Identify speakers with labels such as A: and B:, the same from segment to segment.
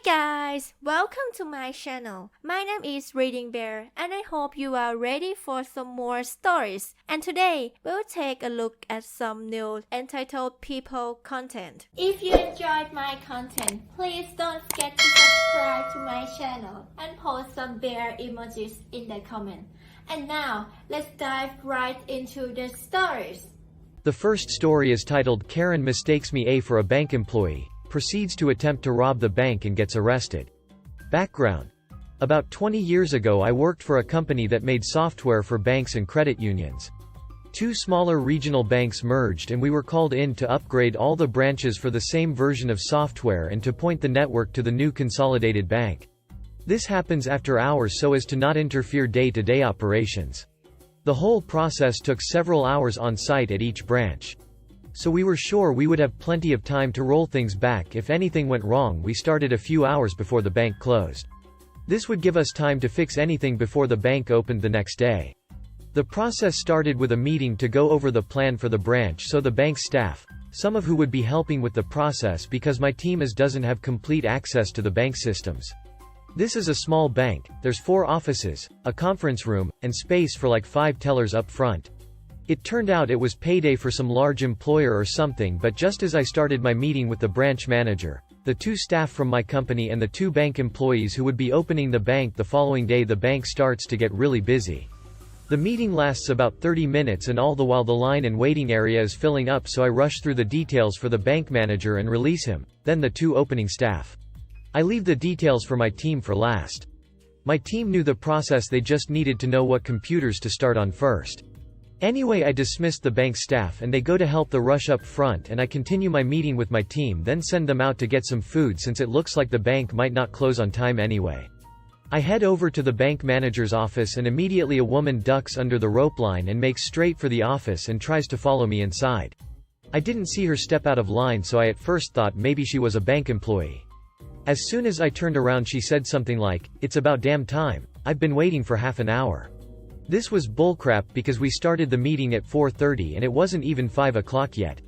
A: guys, welcome to my channel. My name is ReadingBear and I hope you are ready for some more stories. And today, we'll take a look at some new entitled people content. If you enjoyed my content, please don't forget to subscribe to my channel and post some bear emojis in the comment. And now, let's dive right into the stories.
B: The first story is titled Karen Mistakes Me for a Bank Employee, proceeds to attempt to rob the bank and gets arrested. Background. About 20 years ago I worked for a company that made software for banks and credit unions. Two smaller regional banks merged and we were called in to upgrade all the branches for the same version of software and to point the network to the new consolidated bank. This happens after hours so as to not interfere day-to-day operations. The whole process took several hours on site at each branch. So we were sure we would have plenty of time to roll things back if anything went wrong. We started a few hours before the bank closed. This would give us time to fix anything before the bank opened the next day. The process started with a meeting to go over the plan for the branch so the bank staff, some of who would be helping with the process because my team doesn't have complete access to the bank systems. This is a small bank, there's 4 offices, a conference room, and space for like 5 tellers up front. It turned out it was payday for some large employer or something, but just as I started my meeting with the branch manager, the 2 staff from my company and the 2 bank employees who would be opening the bank the following day, the bank starts to get really busy. The meeting lasts about 30 minutes and all the while the line and waiting area is filling up, so I rush through the details for the bank manager and release him, then the 2 opening staff. I leave the details for my team for last. My team knew the process, they just needed to know what computers to start on first. Anyway, I dismissed the bank staff and they go to help the rush up front, and I continue my meeting with my team, then send them out to get some food since it looks like the bank might not close on time anyway. I head over to the bank manager's office and immediately a woman ducks under the rope line and makes straight for the office and tries to follow me inside. I didn't see her step out of line, so I at first thought maybe she was a bank employee. As soon as I turned around she said something like, "It's about damn time, I've been waiting for half an hour." This was bullcrap because we started the meeting at 4:30 and it wasn't even 5 o'clock yet.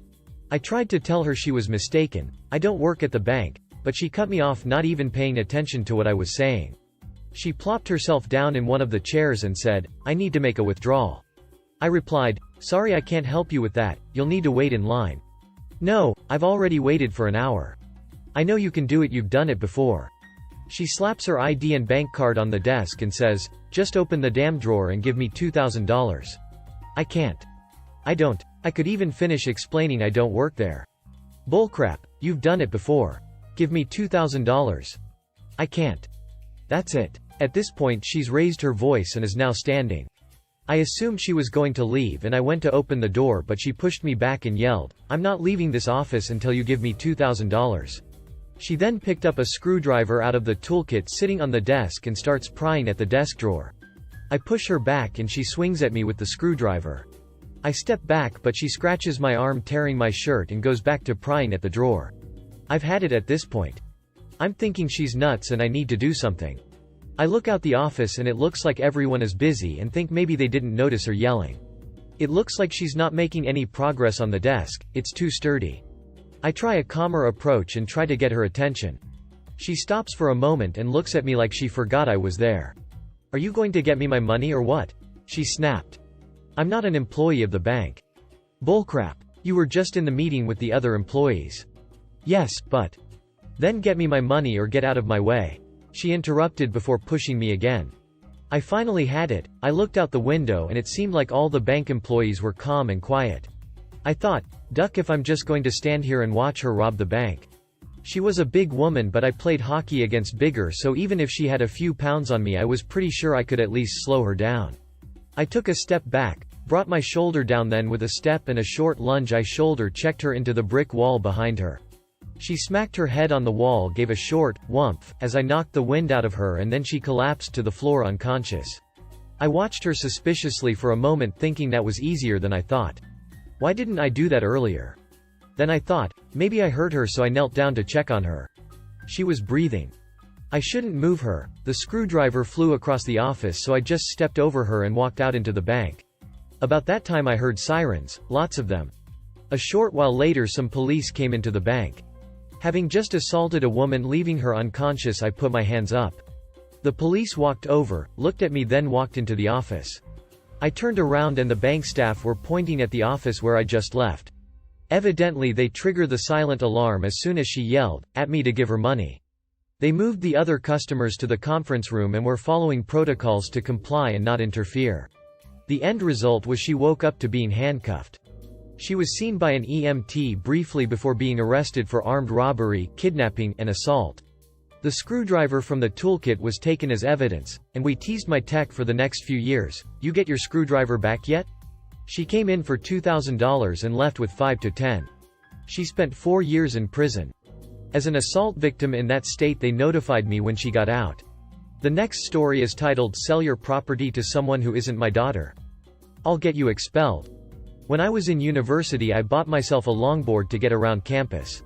B: I tried to tell her she was mistaken, I don't work at the bank, but she cut me off, not even paying attention to what I was saying. She plopped herself down in one of the chairs and said, "I need to make a withdrawal." I replied, "Sorry, I can't help you with that, you'll need to wait in line." "No, I've already waited for an hour." "I know you can do it, you've done it before." She slaps her ID and bank card on the desk and says, "Just open the damn drawer and give me $2,000. I can't. I don't. I could even finish explaining I don't work there. Bullcrap, you've done it before. Give me $2,000. I can't. That's it. At this point she's raised her voice and is now standing. I assumed she was going to leave and I went to open the door, but she pushed me back and yelled, "I'm not leaving this office until you give me $2,000. She then picked up a screwdriver out of the toolkit sitting on the desk and starts prying at the desk drawer. I push her back and she swings at me with the screwdriver. I step back but she scratches my arm, tearing my shirt, and goes back to prying at the drawer. I've had it at this point. I'm thinking she's nuts and I need to do something. I look out the office and it looks like everyone is busy and think maybe they didn't notice her yelling. It looks like she's not making any progress on the desk, it's too sturdy. I try a calmer approach and try to get her attention. She stops for a moment and looks at me like she forgot I was there. "Are you going to get me my money or what?" she snapped. "I'm not an employee of the bank." "Bullcrap. You were just in the meeting with the other employees." "Yes, but..." "Then get me my money or get out of my way," she interrupted before pushing me again. I finally had it. I looked out the window and it seemed like all the bank employees were calm and quiet. I thought, duck if I'm just going to stand here and watch her rob the bank. She was a big woman, but I played hockey against bigger, so even if she had a few pounds on me I was pretty sure I could at least slow her down. I took a step back, brought my shoulder down, then with a step and a short lunge I shoulder checked her into the brick wall behind her. She smacked her head on the wall, gave a short whumph as I knocked the wind out of her, and then she collapsed to the floor unconscious. I watched her suspiciously for a moment, thinking that was easier than I thought. Why didn't I do that earlier? Then I thought, maybe I hurt her, so I knelt down to check on her. She was breathing. I shouldn't move her. The screwdriver flew across the office, so I just stepped over her and walked out into the bank. About that time I heard sirens, lots of them. A short while later some police came into the bank. Having just assaulted a woman leaving her unconscious, I put my hands up. The police walked over, looked at me, then walked into the office. I turned around and the bank staff were pointing at the office where I just left. Evidently they triggered the silent alarm as soon as she yelled at me to give her money. They moved the other customers to the conference room and were following protocols to comply and not interfere. The end result was she woke up to being handcuffed. She was seen by an EMT briefly before being arrested for armed robbery, kidnapping, and assault. The screwdriver from the toolkit was taken as evidence, and we teased my tech for the next few years. "You get your screwdriver back yet?" She came in for $2,000 and left with 5 to 10. She spent 4 years in prison. As an assault victim in that state, they notified me when she got out. The next story is titled "Sell Your Property to Someone Who Isn't My Daughter. I'll Get You Expelled." When I was in university, I bought myself a longboard to get around campus.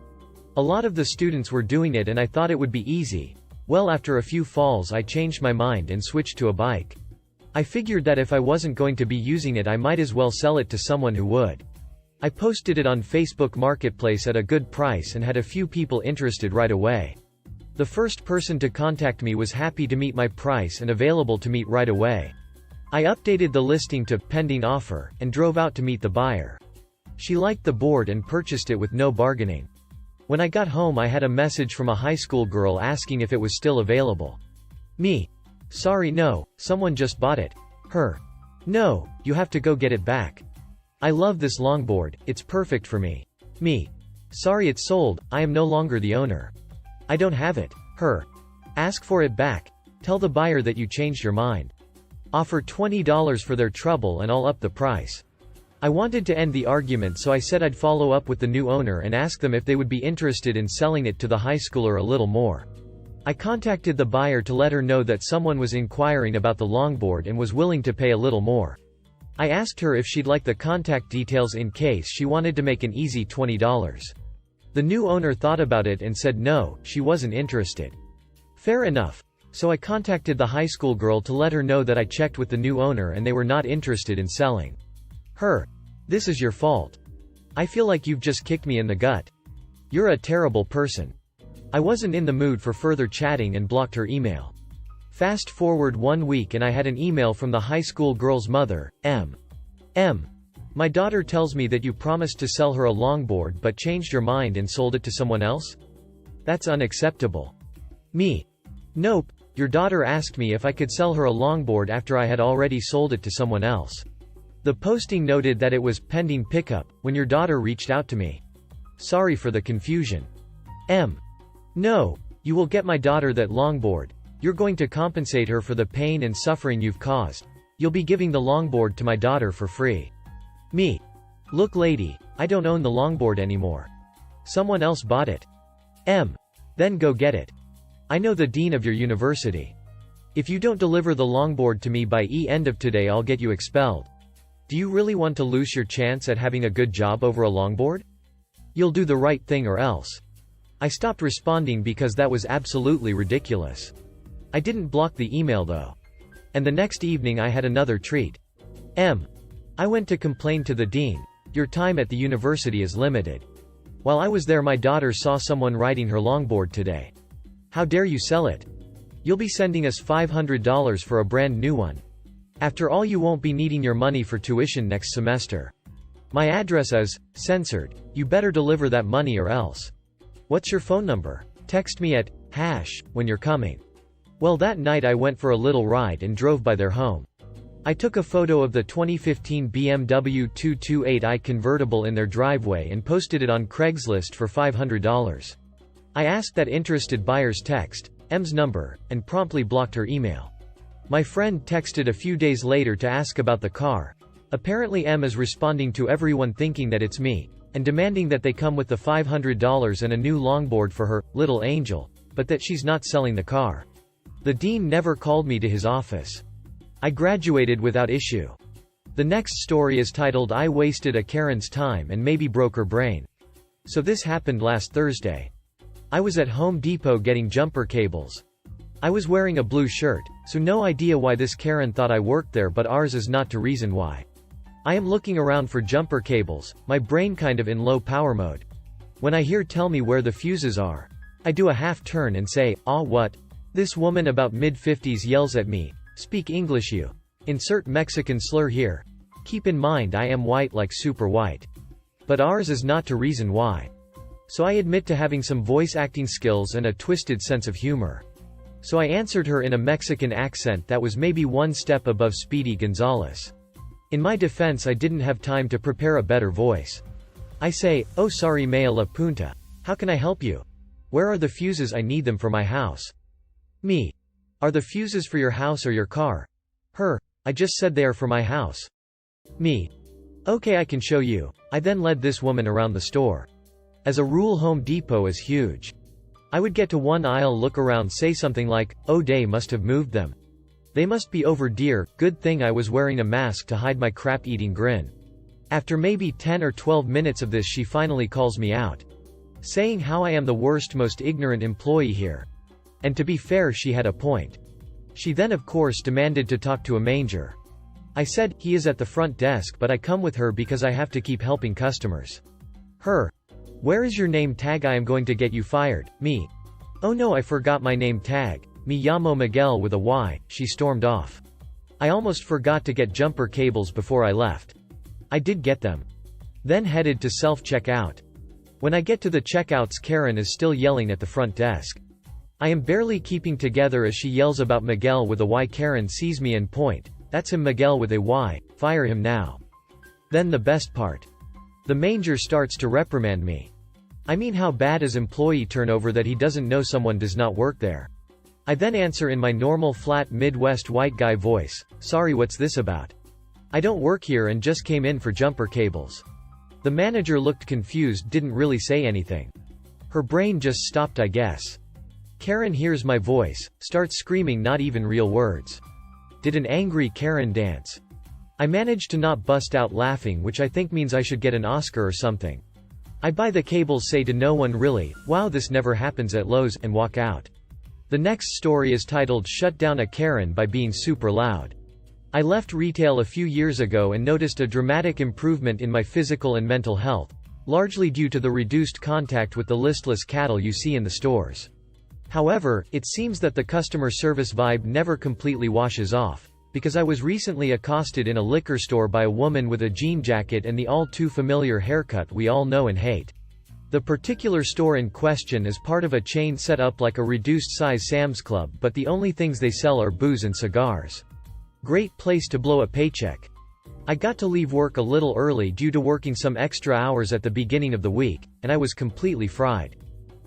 B: A lot of the students were doing it and I thought it would be easy. Well, after a few falls I changed my mind and switched to a bike. I figured that if I wasn't going to be using it, I might as well sell it to someone who would. I posted it on Facebook Marketplace at a good price and had a few people interested right away. The first person to contact me was happy to meet my price and available to meet right away. I updated the listing to "pending offer" and drove out to meet the buyer. She liked the board and purchased it with no bargaining. When I got home, I had a message from a high school girl asking if it was still available. Me: "Sorry, no, someone just bought it." Her: "No, you have to go get it back. I love this longboard, it's perfect for me." Me: "Sorry, it's sold, I am no longer the owner. I don't have it." Her: "Ask for it back. Tell the buyer that you changed your mind. Offer $20 for their trouble and I'll up the price." I wanted to end the argument, so I said I'd follow up with the new owner and ask them if they would be interested in selling it to the high schooler a little more. I contacted the buyer to let her know that someone was inquiring about the longboard and was willing to pay a little more. I asked her if she'd like the contact details in case she wanted to make an easy $20. The new owner thought about it and said no, she wasn't interested. Fair enough. So I contacted the high school girl to let her know that I checked with the new owner and they were not interested in selling. Her: "This is your fault. I feel like you've just kicked me in the gut. You're a terrible person." I wasn't in the mood for further chatting and blocked her email. Fast forward 1 week and I had an email from the high school girl's mother: My daughter tells me that you promised to sell her a longboard but changed your mind and sold it to someone else? That's unacceptable." Me: "Nope, your daughter asked me if I could sell her a longboard after I had already sold it to someone else. The posting noted that it was pending pickup when your daughter reached out to me. Sorry for the confusion." No, you will get my daughter that longboard. You're going to compensate her for the pain and suffering you've caused. You'll be giving the longboard to my daughter for free. Me: "Look lady, I don't own the longboard anymore. Someone else bought it." Then go get it. I know the dean of your university. If you don't deliver the longboard to me by end of today, I'll get you expelled. Do you really want to lose your chance at having a good job over a longboard? You'll do the right thing or else. I stopped responding because that was absolutely ridiculous. I didn't block the email though. And the next evening I had another treat. I went to complain to the dean. Your time at the university is limited. While I was there, my daughter saw someone riding her longboard today. How dare you sell it? You'll be sending us $500 for a brand new one. After all, you won't be needing your money for tuition next semester. My address is censored. You better deliver that money or else. What's your phone number? Text me at when you're coming. Well, that night I went for a little ride and drove by their home. I took a photo of the 2015 BMW 228i convertible in their driveway and posted it on Craigslist for $500. I asked that interested buyer's text M's number, and promptly blocked her email. My friend texted a few days later to ask about the car. Apparently M is responding to everyone thinking that it's me, and demanding that they come with the $500 and a new longboard for her little angel, but that she's not selling the car. The dean never called me to his office. I graduated without issue. The next story is titled "I Wasted a Karen's Time and Maybe Broke Her Brain." So this happened last Thursday. I was at Home Depot getting jumper cables. I was wearing a blue shirt, so no idea why this Karen thought I worked there, but ours is not to reason why. I am looking around for jumper cables, my brain kind of in low power mode. When I hear "tell me where the fuses are," I do a half turn and say, "Ah, what?" This woman about mid-50s yells at me, "Speak English, you." Insert Mexican slur here. Keep in mind I am white, like super white. But ours is not to reason why. So I admit to having some voice acting skills and a twisted sense of humor. So I answered her in a Mexican accent that was maybe one step above Speedy Gonzales. In my defense, I didn't have time to prepare a better voice. I say, "Oh, sorry, Mea la Punta. How can I help you? Where are the fuses? I need them for my house." Me. "Are the fuses for your house or your car?" Her. "I just said they are for my house." Me. "Okay, I can show you." I then led this woman around the store. As a rule, Home Depot is huge. I would get to one aisle, look around, say something like, "Oh, they must have moved them. They must be over dear." Good thing I was wearing a mask to hide my crap-eating grin. After maybe 10 or 12 minutes of this, she finally calls me out, saying how I am the worst, most ignorant employee here. And to be fair, she had a point. She then of course demanded to talk to a manager. I said, "He is at the front desk, but I come with her because I have to keep helping customers." Her. "Where is your name tag? I am going to get you fired." Me. "Oh no, I forgot my name tag. Me llamo Miguel with a Y." She stormed off. I almost forgot to get jumper cables before I left. I did get them. Then headed to self-checkout. When I get to the checkouts, Karen is still yelling at the front desk. I am barely keeping together as she yells about Miguel with a Y. Karen sees me and point, "That's him, Miguel with a Y, fire him now." Then the best part. The manager starts to reprimand me. I mean, how bad is employee turnover that he doesn't know someone does not work there? I then answer in my normal flat Midwest white guy voice, "Sorry, what's this about? I don't work here and just came in for jumper cables." The manager looked confused, didn't really say anything. Her brain just stopped, I guess. Karen hears my voice, starts screaming not even real words. Did an angry Karen dance. I managed to not bust out laughing, which I think means I should get an Oscar or something. I buy the cables, say to no one really, "Wow, this never happens at Lowe's," and walk out. The next story is titled "Shut Down a Karen by Being Super Loud." I left retail a few years ago and noticed a dramatic improvement in my physical and mental health, largely due to the reduced contact with the listless cattle you see in the stores. However, it seems that the customer service vibe never completely washes off, because I was recently accosted in a liquor store by a woman with a jean jacket and the all-too-familiar haircut we all know and hate. The particular store in question is part of a chain set up like a reduced-size Sam's Club, but the only things they sell are booze and cigars. Great place to blow a paycheck. I got to leave work a little early due to working some extra hours at the beginning of the week, and I was completely fried.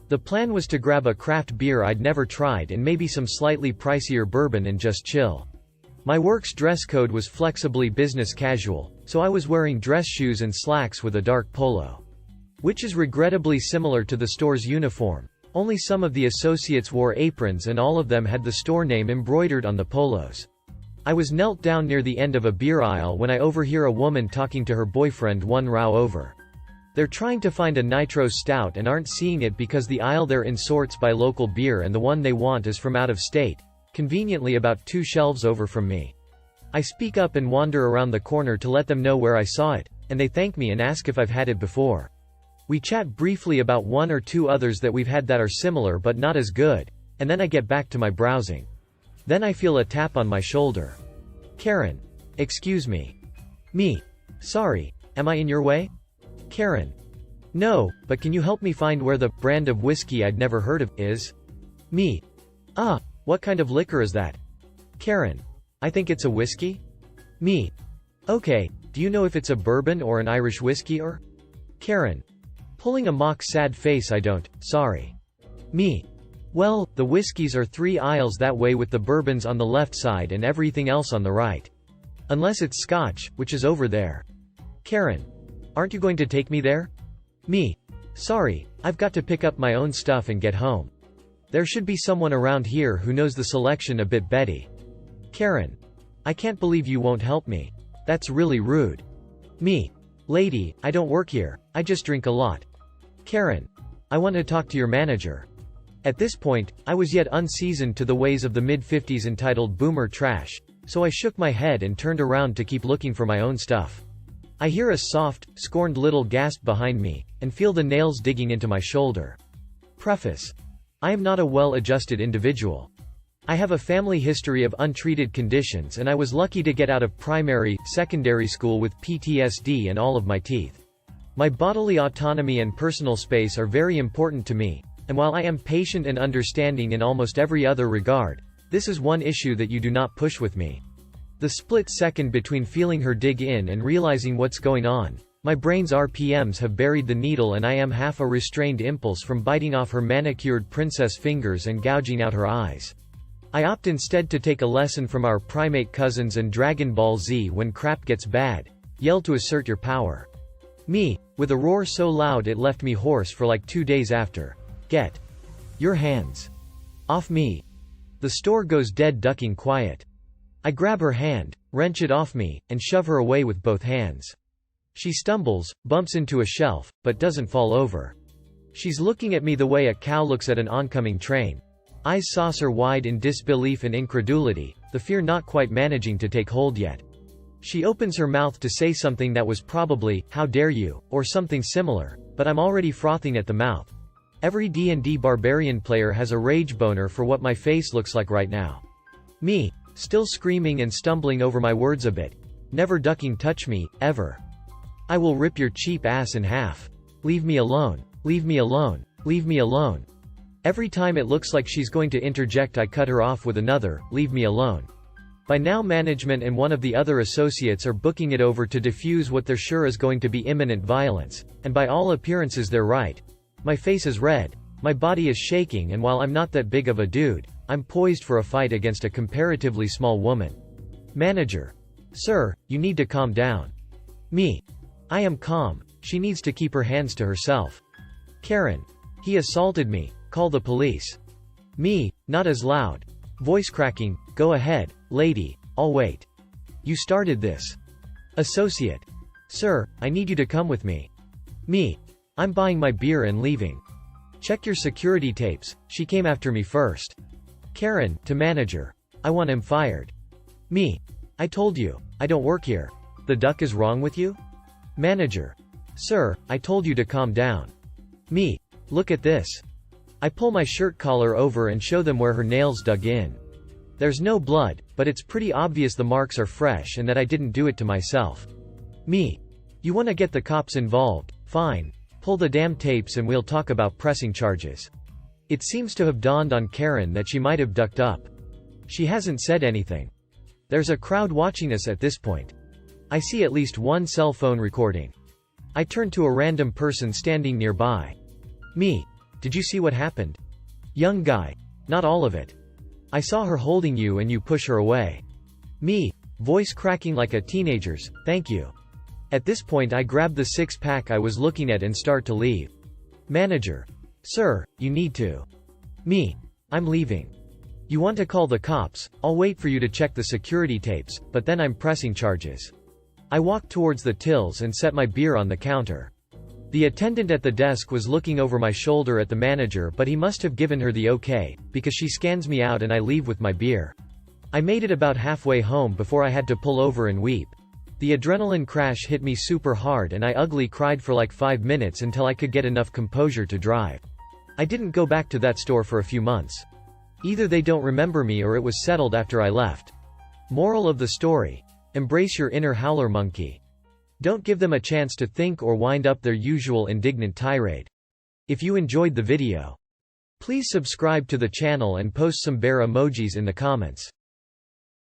B: The plan was to grab a craft beer I'd never tried and maybe some slightly pricier bourbon and just chill. My work's dress code was flexibly business casual, so I was wearing dress shoes and slacks with a dark polo, which is regrettably similar to the store's uniform, only some of the associates wore aprons and all of them had the store name embroidered on the polos. I was knelt down near the end of a beer aisle when I overhear a woman talking to her boyfriend one row over. They're trying to find a nitro stout and aren't seeing it because the aisle they're in sorts by local beer and the one they want is from out of state, conveniently about 2 shelves over from me. I speak up and wander around the corner to let them know where I saw it, and they thank me and ask if I've had it before. We chat briefly about 1 or 2 others that we've had that are similar but not as good, and then I get back to my browsing. Then I feel a tap on my shoulder. Karen. Excuse me. Me. Sorry, am I in your way? Karen. No, but can you help me find where the brand of whiskey I'd never heard of is? Me. Ah, what kind of liquor is that? Karen. I think it's a whiskey? Me. Okay, do you know if it's a bourbon or an Irish whiskey or? Karen. Pulling a mock sad face, I don't, sorry. Me. Well, the whiskeys are 3 aisles that way with the bourbons on the left side and everything else on the right. Unless it's scotch, which is over there. Karen. Aren't you going to take me there? Me. Sorry, I've got to pick up my own stuff and get home. There should be someone around here who knows the selection a bit, Betty. Karen. I can't believe you won't help me. That's really rude. Me. Lady, I don't work here, I just drink a lot. Karen. I want to talk to your manager. At this point, I was yet unseasoned to the ways of the mid-50s entitled boomer trash, so I shook my head and turned around to keep looking for my own stuff. I hear a soft, scorned little gasp behind me, and feel the nails digging into my shoulder. Preface. I am not a well-adjusted individual. I have a family history of untreated conditions and I was lucky to get out of primary, secondary school with PTSD and all of my teeth. My bodily autonomy and personal space are very important to me, and while I am patient and understanding in almost every other regard, this is one issue that you do not push with me. The split second between feeling her dig in and realizing what's going on, my brain's RPMs have buried the needle and I am half a restrained impulse from biting off her manicured princess fingers and gouging out her eyes. I opt instead to take a lesson from our primate cousins and Dragon Ball Z: when crap gets bad, yell to assert your power. Me, with a roar so loud it left me hoarse for like 2 days after. Get your hands off me. The store goes dead ducking quiet. I grab her hand, wrench it off me, and shove her away with both hands. She stumbles, bumps into a shelf, but doesn't fall over. She's looking at me the way a cow looks at an oncoming train. Eyes saucer wide in disbelief and incredulity, the fear not quite managing to take hold yet. She opens her mouth to say something that was probably, "How dare you," or something similar, but I'm already frothing at the mouth. Every D&D barbarian player has a rage boner for what my face looks like right now. Me, still screaming and stumbling over my words a bit. Never ducking touch me, ever. I will rip your cheap ass in half. Leave me alone. Leave me alone. Leave me alone. Every time it looks like she's going to interject, I cut her off with another, "Leave me alone." By now management and one of the other associates are booking it over to defuse what they're sure is going to be imminent violence, and by all appearances they're right. My face is red, my body is shaking, and while I'm not that big of a dude, I'm poised for a fight against a comparatively small woman. Manager. Sir, you need to calm down. Me. I am calm, she needs to keep her hands to herself. Karen. He assaulted me, call the police. Me, not as loud. Voice cracking, go ahead, lady, I'll wait. You started this. Associate. Sir, I need you to come with me. Me. I'm buying my beer and leaving. Check your security tapes, she came after me first. Karen, to manager. I want him fired. Me. I told you, I don't work here. The duck is wrong with you? Manager. Sir, I told you to calm down. Me. Look at this. I pull my shirt collar over and show them where her nails dug in. There's no blood, but it's pretty obvious the marks are fresh and that I didn't do it to myself. Me. You wanna get the cops involved? Fine. Pull the damn tapes and we'll talk about pressing charges. It seems to have dawned on Karen that she might have ducked up. She hasn't said anything. There's a crowd watching us at this point. I see at least one cell phone recording. I turn to a random person standing nearby. Me. Did you see what happened? Young guy. Not all of it. I saw her holding you and you push her away. Me. Voice cracking like a teenager's, thank you. At this point I grab the six-pack I was looking at and start to leave. Manager. Sir, you need to. Me. I'm leaving. You want to call the cops? I'll wait for you to check the security tapes, but then I'm pressing charges. I walk towards the tills and set my beer on the counter. The attendant at the desk was looking over my shoulder at the manager, but he must have given her the okay, because she scans me out and I leave with my beer. I made it about halfway home before I had to pull over and weep. The adrenaline crash hit me super hard and I ugly cried for like 5 minutes until I could get enough composure to drive. I didn't go back to that store for a few months. Either they don't remember me or it was settled after I left. Moral of the story. Embrace your inner howler monkey. Don't give them a chance to think or wind up their usual indignant tirade. If you enjoyed the video, please subscribe to the channel and post some bear emojis in the comments.